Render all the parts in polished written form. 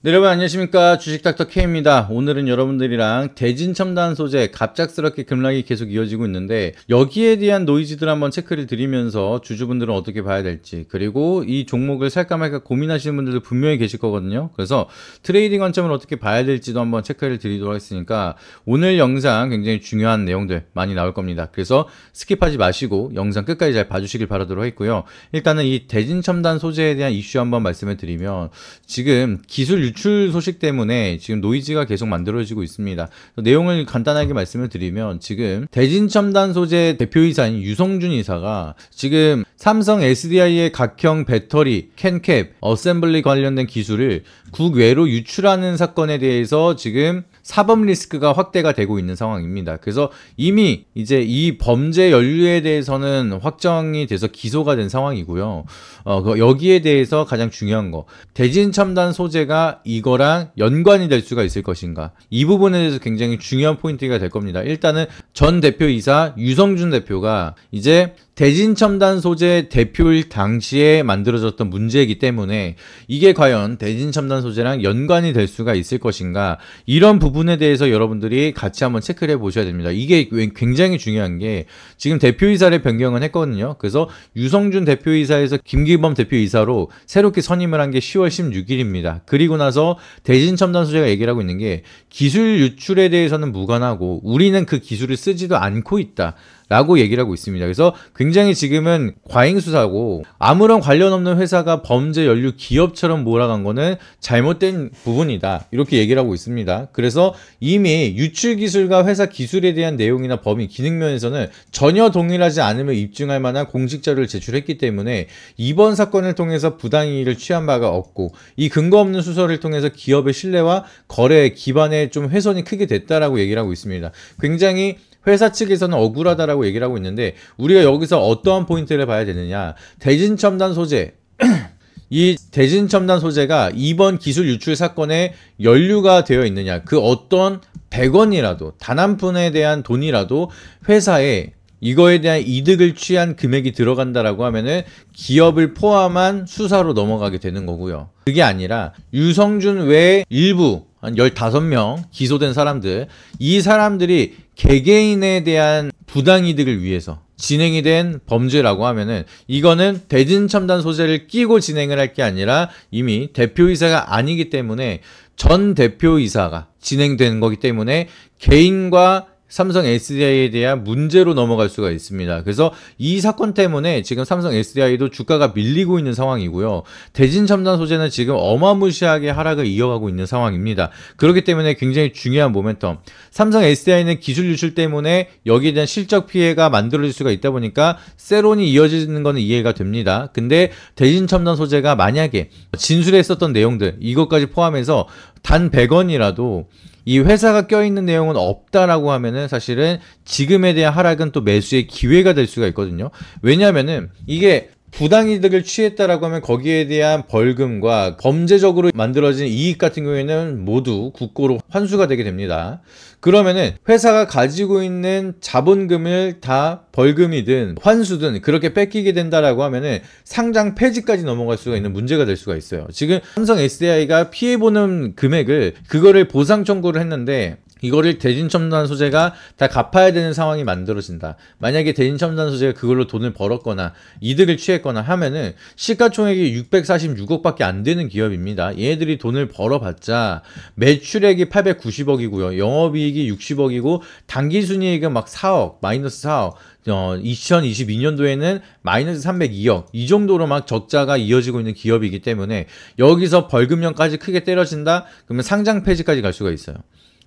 네, 여러분 안녕하십니까. 주식닥터 K입니다. 오늘은 여러분들이랑 대진첨단 소재 갑작스럽게 급락이 계속 이어지고 있는데 여기에 대한 노이즈들 한번 체크를 드리면서 주주분들은 어떻게 봐야 될지, 그리고 이 종목을 살까 말까 고민하시는 분들도 분명히 계실 거거든요. 그래서 트레이딩 관점을 어떻게 봐야 될지도 한번 체크를 드리도록 하겠으니까 오늘 영상 굉장히 중요한 내용들 많이 나올 겁니다. 그래서 스킵하지 마시고 영상 끝까지 잘 봐주시길 바라도록 하겠고요. 일단은 이 대진첨단 소재에 대한 이슈 한번 말씀을 드리면, 지금 기술 유출 소식 때문에 지금 노이즈가 계속 만들어지고 있습니다. 내용을 간단하게 말씀을 드리면, 지금 대진첨단 소재 대표이사인 유성준 이사가 지금 삼성 SDI의 각형 배터리, 캔캡, 어셈블리 관련된 기술을 국외로 유출하는 사건에 대해서 지금 사법 리스크가 확대가 되고 있는 상황입니다. 그래서 이미 이제 이 범죄 연루에 대해서는 확정이 돼서 기소가 된 상황이고요. 여기에 대해서 가장 중요한 거, 대진첨단 소재가 이거랑 연관이 될 수가 있을 것인가, 이 부분에 대해서 굉장히 중요한 포인트가 될 겁니다. 일단은 전 대표이사 유성준 대표가 이제 대진첨단 소재 대표일 당시에 만들어졌던 문제이기 때문에 이게 과연 대진첨단 소재랑 연관이 될 수가 있을 것인가, 이런 부분에 대해서 여러분들이 같이 한번 체크를 해보셔야 됩니다. 이게 굉장히 중요한 게, 지금 대표이사를 변경을 했거든요. 그래서 유성준 대표이사에서 김기범 대표이사로 새롭게 선임을 한 게 10월 16일입니다. 그리고 나서 대진첨단 소재가 얘기를 하고 있는 게, 기술 유출에 대해서는 무관하고 우리는 그 기술을 쓰지도 않고 있다 라고 얘기를 하고 있습니다. 그래서 굉장히 지금은 과잉수사고, 아무런 관련 없는 회사가 범죄 연루 기업처럼 몰아간 거는 잘못된 부분이다, 이렇게 얘기를 하고 있습니다. 그래서 이미 유출 기술과 회사 기술에 대한 내용이나 범위, 기능면에서는 전혀 동일하지 않음을 입증할 만한 공식 자료를 제출했기 때문에 이번 사건을 통해서 부당이익을 취한 바가 없고, 이 근거 없는 수사를 통해서 기업의 신뢰와 거래 기반에 좀 훼손이 크게 됐다라고 얘기를 하고 있습니다. 굉장히 회사 측에서는 억울하다라고 얘기를 하고 있는데, 우리가 여기서 어떠한 포인트를 봐야 되느냐, 대진첨단 소재 이 대진첨단 소재가 이번 기술 유출 사건에 연루가 되어 있느냐, 그 어떤 100원이라도 단 한 푼에 대한 돈이라도 회사에 이거에 대한 이득을 취한 금액이 들어간다라고 하면은 기업을 포함한 수사로 넘어가게 되는 거고요. 그게 아니라 유성준 외에 일부 한 15명 기소된 사람들, 이 사람들이 개개인에 대한 부당이득을 위해서 진행이 된 범죄라고 하면은 이거는 대진첨단 소재를 끼고 진행을 할 게 아니라 이미 대표이사가 아니기 때문에 전 대표이사가 진행된 거기 때문에 개인과 삼성 SDI에 대한 문제로 넘어갈 수가 있습니다. 그래서 이 사건 때문에 지금 삼성 SDI도 주가가 밀리고 있는 상황이고요. 대진첨단 소재는 지금 어마무시하게 하락을 이어가고 있는 상황입니다. 그렇기 때문에 굉장히 중요한 모멘텀, 삼성 SDI는 기술 유출 때문에 여기에 대한 실적 피해가 만들어질 수가 있다 보니까 세론이 이어지는 거는 이해가 됩니다. 근데 대진첨단 소재가 만약에 진술에 있었던 내용들, 이것까지 포함해서 단 100원이라도 이 회사가 껴있는 내용은 없다라고 하면은 사실은 지금에 대한 하락은 또 매수의 기회가 될 수가 있거든요. 왜냐하면은 이게 부당이득을 취했다라고 하면 거기에 대한 벌금과 범죄적으로 만들어진 이익 같은 경우에는 모두 국고로 환수가 되게 됩니다. 그러면은 회사가 가지고 있는 자본금을 다 벌금이든 환수든 그렇게 뺏기게 된다라고 하면은 상장 폐지까지 넘어갈 수가 있는 문제가 될 수가 있어요. 지금 삼성 SDI가 피해보는 금액을, 그거를 보상 청구를 했는데 이거를 대진첨단 소재가 다 갚아야 되는 상황이 만들어진다. 만약에 대진첨단 소재가 그걸로 돈을 벌었거나 이득을 취했거나 하면은 시가총액이 646억밖에 안 되는 기업입니다. 얘네들이 돈을 벌어봤자 매출액이 890억이고요. 영업이익이 60억이고 당기순이익은 막 4억, 마이너스 4억. 2022년도에는 마이너스 302억, 이 정도로 막 적자가 이어지고 있는 기업이기 때문에 여기서 벌금형까지 크게 때려진다? 그러면 상장 폐지까지 갈 수가 있어요.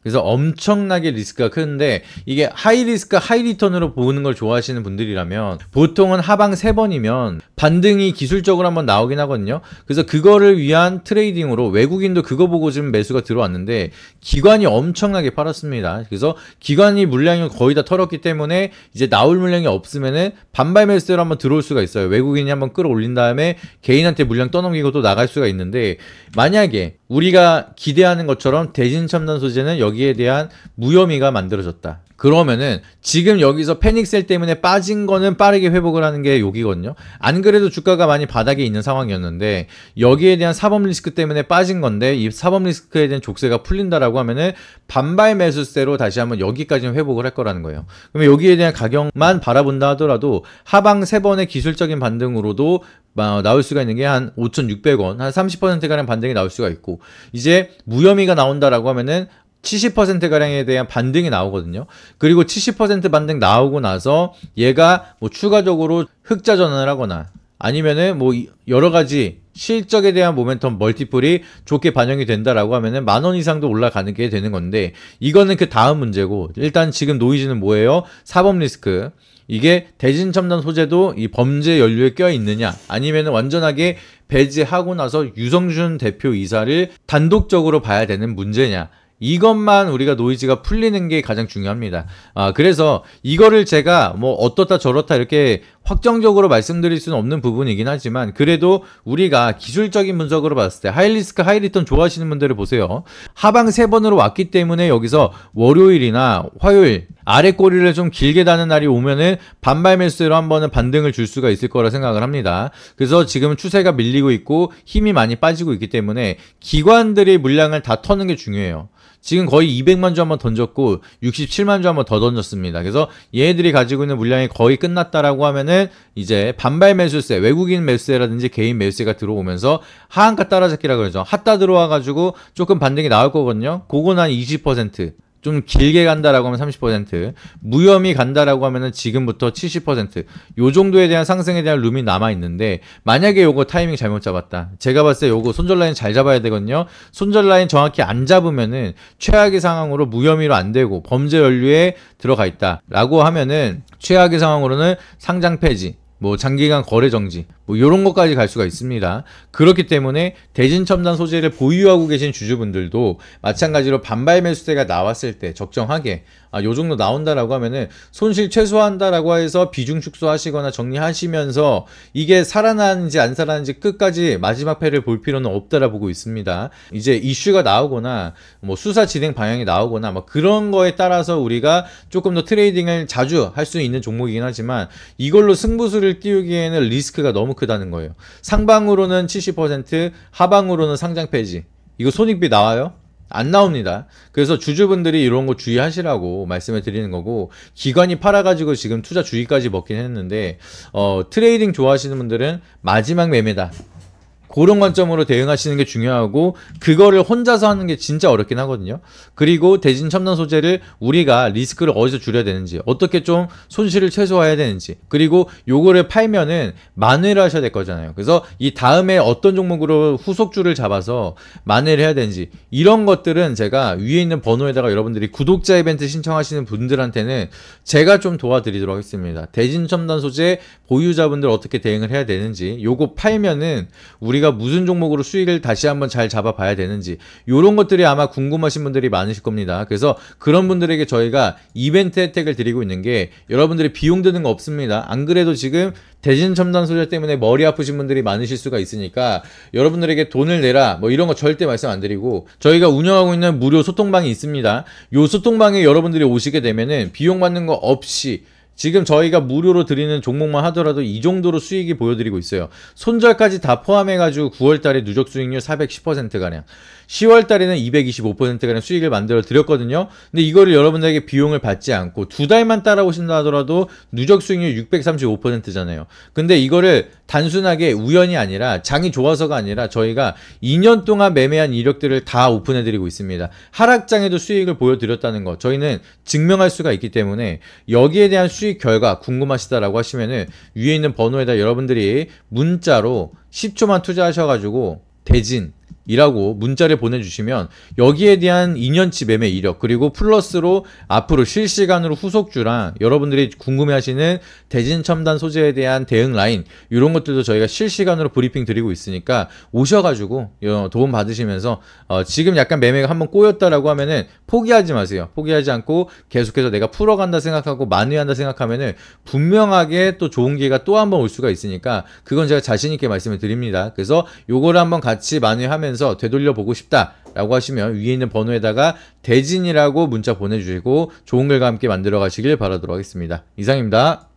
그래서 엄청나게 리스크가 큰데, 이게 하이 리스크 하이 리턴으로 보는 걸 좋아하시는 분들이라면 보통은 하방 3번이면 반등이 기술적으로 한번 나오긴 하거든요. 그래서 그거를 위한 트레이딩으로 외국인도 그거 보고 지금 매수가 들어왔는데 기관이 엄청나게 팔았습니다. 그래서 기관이 물량을 거의 다 털었기 때문에 이제 나올 물량이 없으면은 반발 매수대로 한번 들어올 수가 있어요. 외국인이 한번 끌어올린 다음에 개인한테 물량 떠넘기고 또 나갈 수가 있는데, 만약에 우리가 기대하는 것처럼 대진첨단 소재는 여기에 대한 무혐의가 만들어졌다. 그러면은 지금 여기서 패닉셀 때문에 빠진 거는 빠르게 회복을 하는 게 여기거든요. 안 그래도 주가가 많이 바닥에 있는 상황이었는데 여기에 대한 사법 리스크 때문에 빠진 건데 이 사법 리스크에 대한 족쇄가 풀린다라고 하면은 반발 매수세로 다시 한번 여기까지는 회복을 할 거라는 거예요. 그러면 여기에 대한 가격만 바라본다 하더라도 하방 3번의 기술적인 반등으로도 나올 수가 있는 게 한 5,600원, 한 30%가량 반등이 나올 수가 있고, 이제 무혐의가 나온다라고 하면은 70%가량에 대한 반등이 나오거든요. 그리고 70% 반등 나오고 나서 얘가 뭐 추가적으로 흑자 전환을 하거나 아니면은 뭐 여러 가지 실적에 대한 모멘텀 멀티플이 좋게 반영이 된다라고 하면은 10,000원 이상도 올라가는 게 되는 건데, 이거는 그 다음 문제고, 일단 지금 노이즈는 뭐예요? 사법 리스크. 이게 대진 첨단 소재도 이 범죄 연루에 껴 있느냐, 아니면 완전하게 배제하고 나서 유성준 대표 이사를 단독적으로 봐야 되는 문제냐, 이것만 우리가 노이즈가 풀리는 게 가장 중요합니다. 그래서 이거를 제가 뭐 어떻다 저렇다 이렇게 확정적으로 말씀드릴 수는 없는 부분이긴 하지만, 그래도 우리가 기술적인 분석으로 봤을 때 하이리스크 하이리턴 좋아하시는 분들을 보세요. 하방 3번으로 왔기 때문에 여기서 월요일이나 화요일 아래 꼬리를 좀 길게 다는 날이 오면은 반발 매수세로 한 번은 반등을 줄 수가 있을 거라 생각을 합니다. 그래서 지금은 추세가 밀리고 있고 힘이 많이 빠지고 있기 때문에 기관들이 물량을 다 터는 게 중요해요. 지금 거의 200만 주 한번 던졌고 67만 주 한번 더 던졌습니다. 그래서 얘네들이 가지고 있는 물량이 거의 끝났다라고 하면은 이제 반발 매수세, 외국인 매수세라든지 개인 매수세가 들어오면서 하한가 따라잡기라 그러죠. 핫다 들어와가지고 조금 반등이 나올 거거든요. 그건 한 20%. 좀 길게 간다라고 하면 30%, 무혐의 간다라고 하면은 지금부터 70%, 요 정도에 대한 상승에 대한 룸이 남아 있는데, 만약에 요거 타이밍 잘못 잡았다, 제가 봤을 때 요거 손절 라인 잘 잡아야 되거든요. 손절 라인 정확히 안 잡으면은 최악의 상황으로 무혐의로 안 되고 범죄 연루에 들어가 있다라고 하면은 최악의 상황으로는 상장 폐지, 뭐 장기간 거래 정지, 뭐 이런 것까지 갈 수가 있습니다. 그렇기 때문에 대진 첨단 소재를 보유하고 계신 주주분들도 마찬가지로 반발 매수세가 나왔을 때 적정하게 요 정도 나온다라고 하면은 손실 최소화한다라고 해서 비중 축소하시거나 정리하시면서 이게 살아나는지 안 살아나는지 끝까지 마지막 패를 볼 필요는 없다라 보고 있습니다. 이제 이슈가 나오거나 뭐 수사 진행 방향이 나오거나 뭐 그런 거에 따라서 우리가 조금 더 트레이딩을 자주 할 수 있는 종목이긴 하지만, 이걸로 승부수를 띄우기에는 리스크가 너무 크다는 거예요. 상방으로는 70%, 하방으로는 상장 폐지. 이거 손익비 나와요? 안 나옵니다. 그래서 주주분들이 이런 거 주의하시라고 말씀을 드리는 거고, 기관이 팔아가지고 지금 투자 주의까지 먹긴 했는데, 트레이딩 좋아하시는 분들은 마지막 매매다, 그런 관점으로 대응하시는 게 중요하고, 그거를 혼자서 하는 게 진짜 어렵긴 하거든요. 그리고 대진 첨단 소재를 우리가 리스크를 어디서 줄여야 되는지, 어떻게 좀 손실을 최소화해야 되는지, 그리고 요거를 팔면은 만회를 하셔야 될 거잖아요. 그래서 이 다음에 어떤 종목으로 후속주를 잡아서 만회를 해야 되는지, 이런 것들은 제가 위에 있는 번호에다가 여러분들이 구독자 이벤트 신청하시는 분들한테는 제가 좀 도와드리도록 하겠습니다. 대진 첨단 소재 보유자분들 어떻게 대응을 해야 되는지, 요거 팔면은 우리가 무슨 종목으로 수익을 다시 한번 잘 잡아봐야 되는지, 이런 것들이 아마 궁금하신 분들이 많으실 겁니다. 그래서 그런 분들에게 저희가 이벤트 혜택을 드리고 있는 게, 여러분들이 비용 드는 거 없습니다. 안 그래도 지금 대진 첨단 소재 때문에 머리 아프신 분들이 많으실 수가 있으니까 여러분들에게 돈을 내라 뭐 이런 거 절대 말씀 안 드리고, 저희가 운영하고 있는 무료 소통방이 있습니다. 요 소통방에 여러분들이 오시게 되면은 비용 받는 거 없이 지금 저희가 무료로 드리는 종목만 하더라도 이 정도로 수익이 보여드리고 있어요. 손절까지 다 포함해가지고 9월달에 누적 수익률 410%가량, 10월달에는 225%가량 수익을 만들어 드렸거든요. 근데 이거를 여러분들에게 비용을 받지 않고 두 달만 따라오신다 하더라도 누적 수익률 635%잖아요. 근데 이거를 단순하게 우연이 아니라, 장이 좋아서가 아니라 저희가 2년 동안 매매한 이력들을 다 오픈해드리고 있습니다. 하락장에도 수익을 보여드렸다는 거 저희는 증명할 수가 있기 때문에, 여기에 대한 수익 결과 궁금하시다라고 하시면은 위에 있는 번호에다 여러분들이 문자로 10초만 투자하셔가지고 대진 이라고 문자를 보내주시면 여기에 대한 2년치 매매 이력, 그리고 플러스로 앞으로 실시간으로 후속주랑 여러분들이 궁금해하시는 대진 첨단 소재에 대한 대응 라인, 이런 것들도 저희가 실시간으로 브리핑 드리고 있으니까 오셔가지고 도움 받으시면서 지금 약간 매매가 한번 꼬였다라고 하면은 포기하지 마세요. 포기하지 않고 계속해서 내가 풀어간다 생각하고 만회한다 생각하면은 분명하게 또 좋은 기회가 또 한 번 올 수가 있으니까, 그건 제가 자신있게 말씀을 드립니다. 그래서 요거를 한번 같이 만회하면서 하면서 되돌려보고 싶다 라고 하시면 위에 있는 번호에다가 대진이라고 문자 보내주시고 좋은 글과 함께 만들어 가시길 바라도록 하겠습니다. 이상입니다.